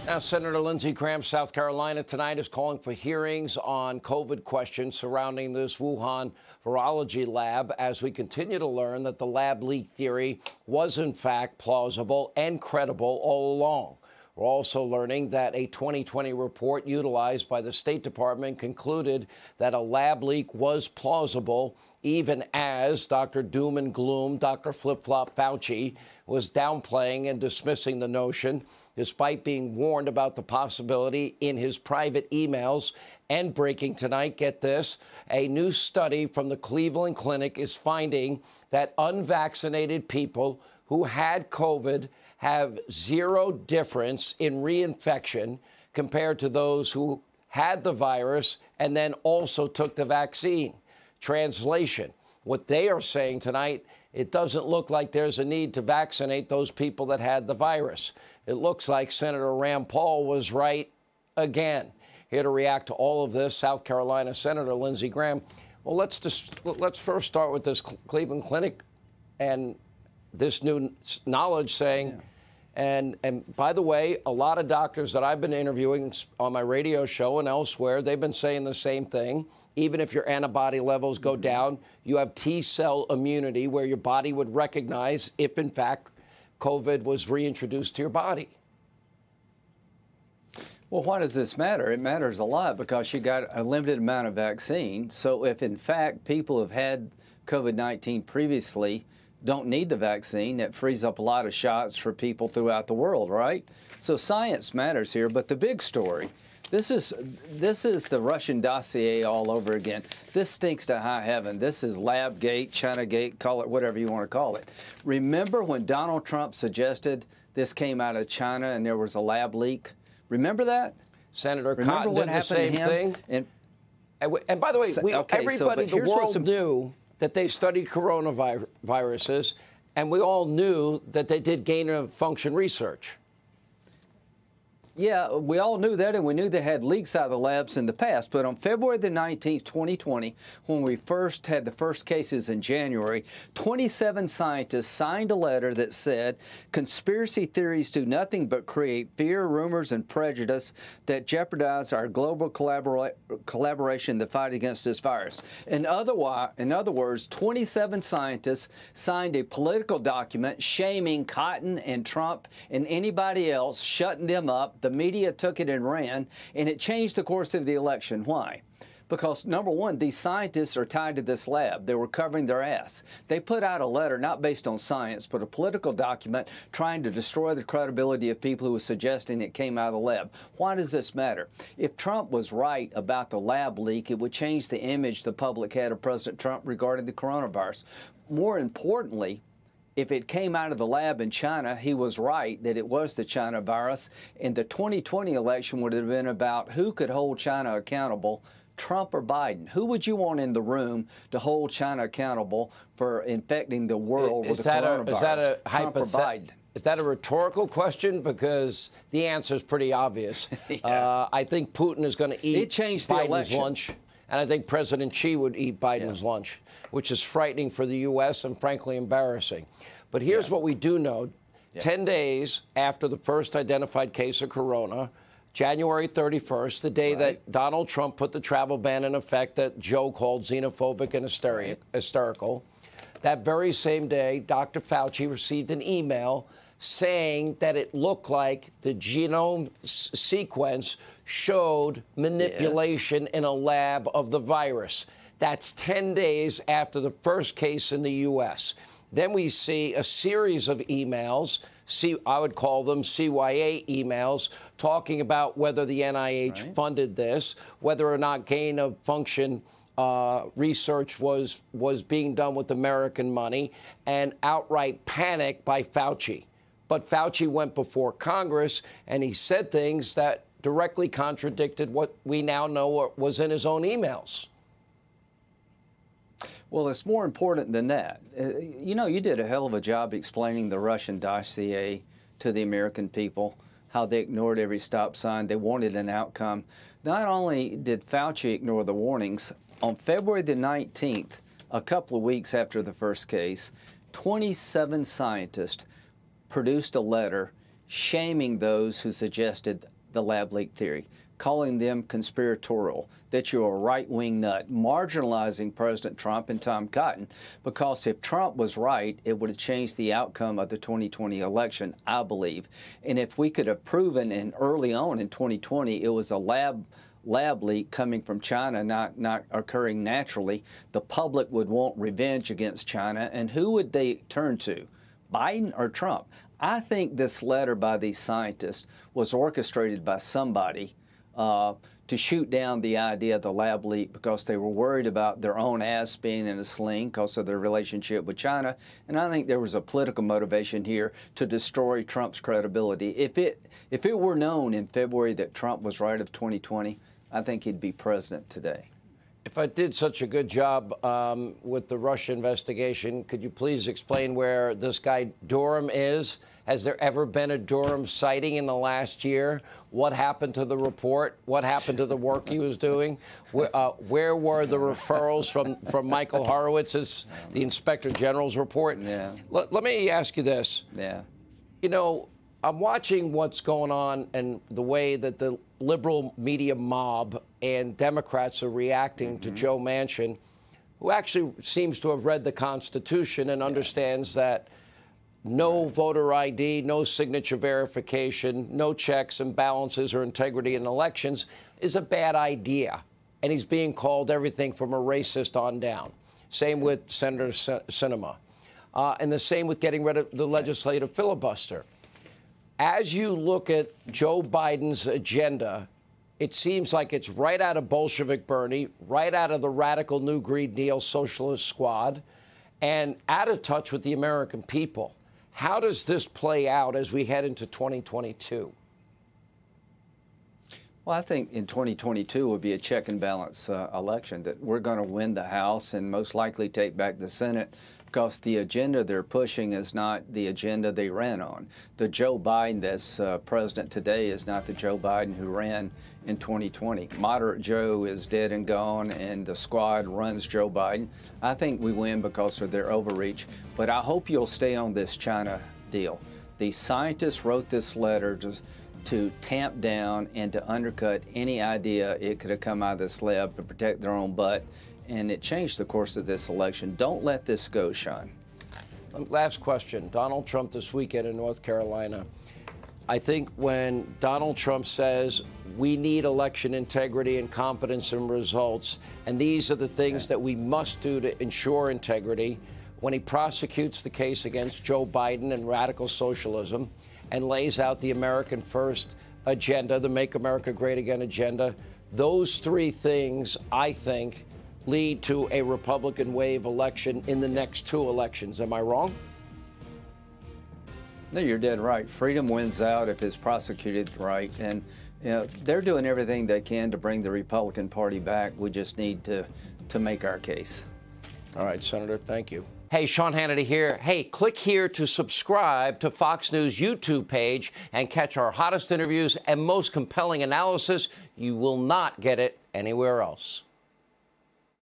Now, Senator Lindsey Graham, South Carolina, tonight is calling for hearings on COVID questions surrounding this Wuhan virology lab as we continue to learn that the lab leak theory was, in fact, plausible and credible all along. We're also learning that a 2020 report utilized by the State Department concluded that a lab leak was plausible, even as Dr. Doom and Gloom, Dr. Flip-Flop Fauci, was downplaying and dismissing the notion, despite being warned about the possibility in his private emails. And breaking tonight, get this, a new study from the Cleveland Clinic is finding that unvaccinated people who had COVID have zero difference in reinfection compared to those who had the virus and then also took the vaccine. Translation, what they are saying tonight, it doesn't look like there's a need to vaccinate those people that had the virus. It looks like Senator Rand Paul was right again. Here to react to all of this, South Carolina Senator Lindsey Graham. Well, let's first start with this Cleveland Clinic and this new knowledge saying, and by the way, a lot of doctors that I've been interviewing on my radio show and elsewhere, they've been saying the same thing. Even if your antibody levels go down, you have T-cell immunity where your body would recognize if, in fact, COVID was reintroduced to your body. Well, why does this matter? It matters a lot because you got a limited amount of vaccine. So if, in fact, people have had COVID-19 previously, don't need the vaccine, that frees up a lot of shots for people throughout the world, right? So science matters here, but the big story, this is the Russian dossier all over again. This stinks to high heaven. This is Labgate, Chinagate, call it whatever you want to call it. Remember when Donald Trump suggested this came out of China and there was a lab leak? Remember that? Senator Cotton did the same thing. And by the way, everybody in the world knew that they studied coronaviruses, and we all knew that they did gain-of-function research. Yeah, we all knew that, and we knew they had leaks out of the labs in the past. But on February the 19th, 2020, when we first had the first cases in January, 27 scientists signed a letter that said, conspiracy theories do nothing but create fear, rumors, and prejudice that jeopardize our global collaboration in the fight against this virus. In other words, 27 scientists signed a political document shaming Cotton and Trump and anybody else, shutting them up. The media took it and ran, and it changed the course of the election. Why? Because, number one, these scientists are tied to this lab. They were covering their ass. They put out a letter, not based on science, but a political document trying to destroy the credibility of people who were suggesting it came out of the lab. Why does this matter? If Trump was right about the lab leak, it would change the image the public had of President Trump regarding the coronavirus. More importantly, if it came out of the lab in China, he was right that it was the China virus, and the 2020 election would have been about who could hold China accountable, Trump or Biden. Who would you want in the room to hold China accountable for infecting the world with the coronavirus? Trump or Biden? Is that a rhetorical question? Because the answer is pretty obvious. Yeah. I think Putin is going to eat Biden's lunch. And I think President Xi would eat Biden's lunch, which is frightening for the U.S. and, frankly, embarrassing. But here's what we do know. 10 days after the first identified case of corona, January 31st, the day that Donald Trump put the travel ban in effect that Joe called xenophobic and hysterical, that very same day, Dr. Fauci received an email saying that it looked like the genome sequence showed manipulation in a lab of the virus. That's 10 days after the first case in the U.S. Then we see a series of emails, I would call them CYA emails, talking about whether the NIH funded this, whether or not gain-of-function research was being done with American money, and outright panic by Fauci. But Fauci went before Congress, and he said things that directly contradicted what we now know was in his own emails. Well, it's more important than that. You know, you did a hell of a job explaining the Russian dossier to the American people, how they ignored every stop sign. They wanted an outcome. Not only did Fauci ignore the warnings, on February the 19th, a couple of weeks after the first case, 27 scientists produced a letter shaming those who suggested the lab leak theory, calling them conspiratorial, that you're a right-wing nut, marginalizing President Trump and Tom Cotton, because if Trump was right, it would have changed the outcome of the 2020 election, I believe. And if we could have proven in early on in 2020 it was a lab leak coming from China, not occurring naturally, the public would want revenge against China. And who would they turn to, Biden or Trump? I think this letter by these scientists was orchestrated by somebody to shoot down the idea of the lab leak because they were worried about their own ass being in a sling because of their relationship with China. And I think there was a political motivation here to destroy Trump's credibility. If it were known in February that Trump was right of 2020, I think he'd be president today. If I did such a good job with the Russia investigation, could you please explain where this guy Durham is? Has there ever been a Durham sighting in the last year? What happened to the report? What happened to the work he was doing? Where were the referrals from Michael Horowitz's, the Inspector General's report? Yeah. Let me ask you this. Yeah. You know, I'm watching what's going on and the way that the liberal media mob and Democrats are reacting to Joe Manchin, who actually seems to have read the Constitution and understands that no voter ID, no signature verification, no checks and balances or integrity in elections is a bad idea. And he's being called everything from a racist on down. Same with Senator Sinema. And the same with getting rid of the legislative filibuster. As you look at Joe Biden's agenda, it seems like it's right out of Bolshevik Bernie, right out of the radical New Green Deal socialist squad, and out of touch with the American people. How does this play out as we head into 2022? Well, I think in 2022 will be a check and balance election, that we're going to win the House and most likely take back the Senate, because the agenda they're pushing is not the agenda they ran on. The Joe Biden that's president today is not the Joe Biden who ran in 2020. Moderate Joe is dead and gone, and the squad runs Joe Biden. I think we win because of their overreach, but I hope you'll stay on this China deal. The scientists wrote this letter to tamp down and to undercut any idea it could have come out of this lab to protect their own butt. And it changed the course of this election. Don't let this go, Sean. Last question. Donald Trump this weekend in North Carolina. I think when Donald Trump says we need election integrity and competence and results, and these are the things that we must do to ensure integrity, when he prosecutes the case against Joe Biden and radical socialism and lays out the American First agenda, the Make America Great Again agenda, those three things, I think, lead to a Republican wave election in the next two elections. Am I wrong? No, you're dead right. Freedom wins out if it's prosecuted right. And you know, they're doing everything they can to bring the Republican Party back. We just need to make our case. All right, Senator, thank you. Hey, Sean Hannity here. Hey, click here to subscribe to Fox News YouTube page and catch our hottest interviews and most compelling analysis. You will not get it anywhere else.